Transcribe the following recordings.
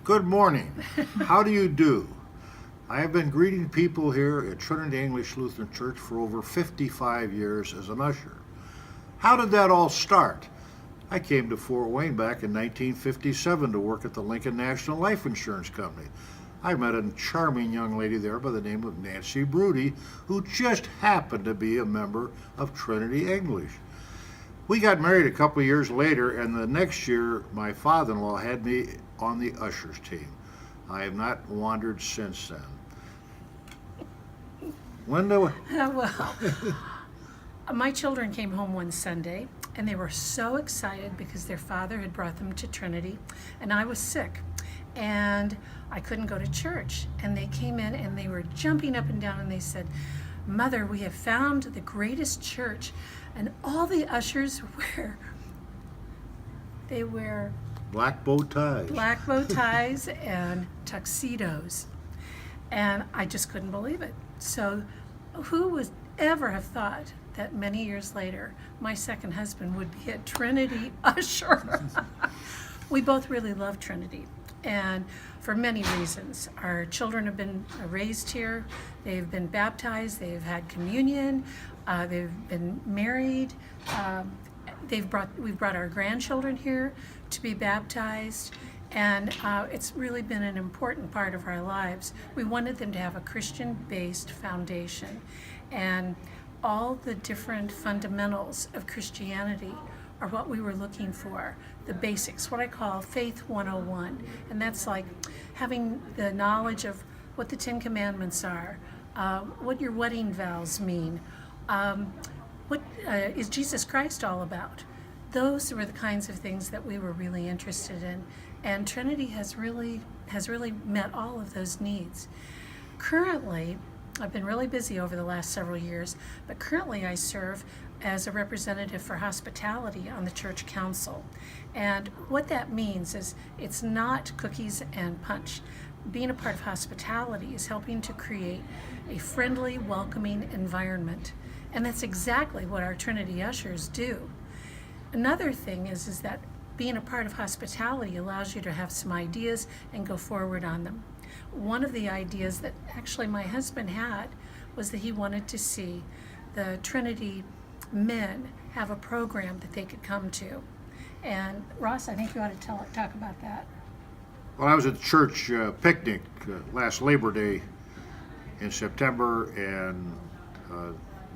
Good morning. How do you do? I have been greeting people here at Trinity English Lutheran Church for over 55 years as an usher. How did that all start? I came to Fort Wayne back in 1957 to work at the Lincoln National Life Insurance Company. I met a charming young lady there by the name of Nancy Broody, who just happened to be a member of Trinity English. We got married a couple of years later, and the next year my father-in-law had me on the ushers team. I have not wandered since then. Linda? Well, my children came home one Sunday, and they were so excited because their father had brought them to Trinity, and I was sick, and I couldn't go to church. And they came in, and they were jumping up and down, and they said, "Mother, we have found the greatest church." And all the ushers wear Black bow ties. black bow ties and tuxedos. And I just couldn't believe it. So who would ever have thought that many years later, my second husband would be a Trinity usher? We both really love Trinity, and for many reasons. Our children have been raised here, they've been baptized, they've had communion, they've been married, we've brought our grandchildren here to be baptized, and it's really been an important part of our lives. We wanted them to have a Christian-based foundation, and all the different fundamentals of Christianity are what we were looking for, the basics, what I call Faith 101. And that's like having the knowledge of what the Ten Commandments are, what your wedding vows mean, what is Jesus Christ all about. Those were the kinds of things that we were really interested in, and Trinity has really met all of those needs. Currently, I've been really busy over the last several years, but currently I serve as a representative for hospitality on the church council. And what that means is it's not cookies and punch. Being a part of hospitality is helping to create a friendly, welcoming environment. And that's exactly what our Trinity ushers do. Another thing is that being a part of hospitality allows you to have some ideas and go forward on them. One of the ideas that actually my husband had was that he wanted to see the Trinity men have a program that they could come to. And Ross, I think you ought to talk about that. Well, I was at the church picnic last Labor Day in September, and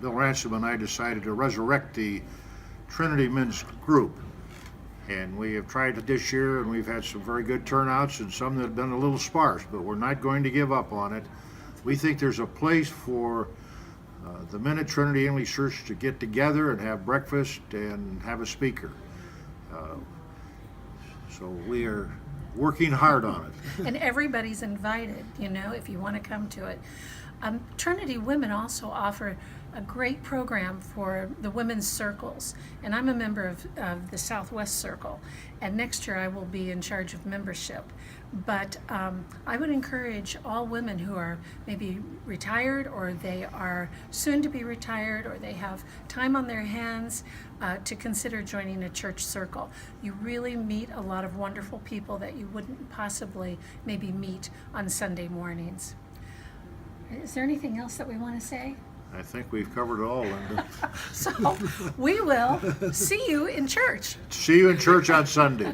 Bill Ransom and I decided to resurrect the Trinity Men's Group. And we have tried it this year, and we've had some very good turnouts and some that have been a little sparse, but we're not going to give up on it. We think there's a place for the men at Trinity English Church to get together and have breakfast and have a speaker. So we are working hard on it. And everybody's invited, if you want to come to it. Trinity Women also offer a great program for the women's circles, and I'm a member of the Southwest Circle, and next year I will be in charge of membership. But I would encourage all women who are maybe retired, or they are soon to be retired, or they have time on their hands to consider joining a church circle. You really meet a lot of wonderful people that you wouldn't possibly maybe meet on Sunday mornings. Is there anything else that we want to say? I think we've covered it all, Linda. So we will see you in church. See you in church on Sunday.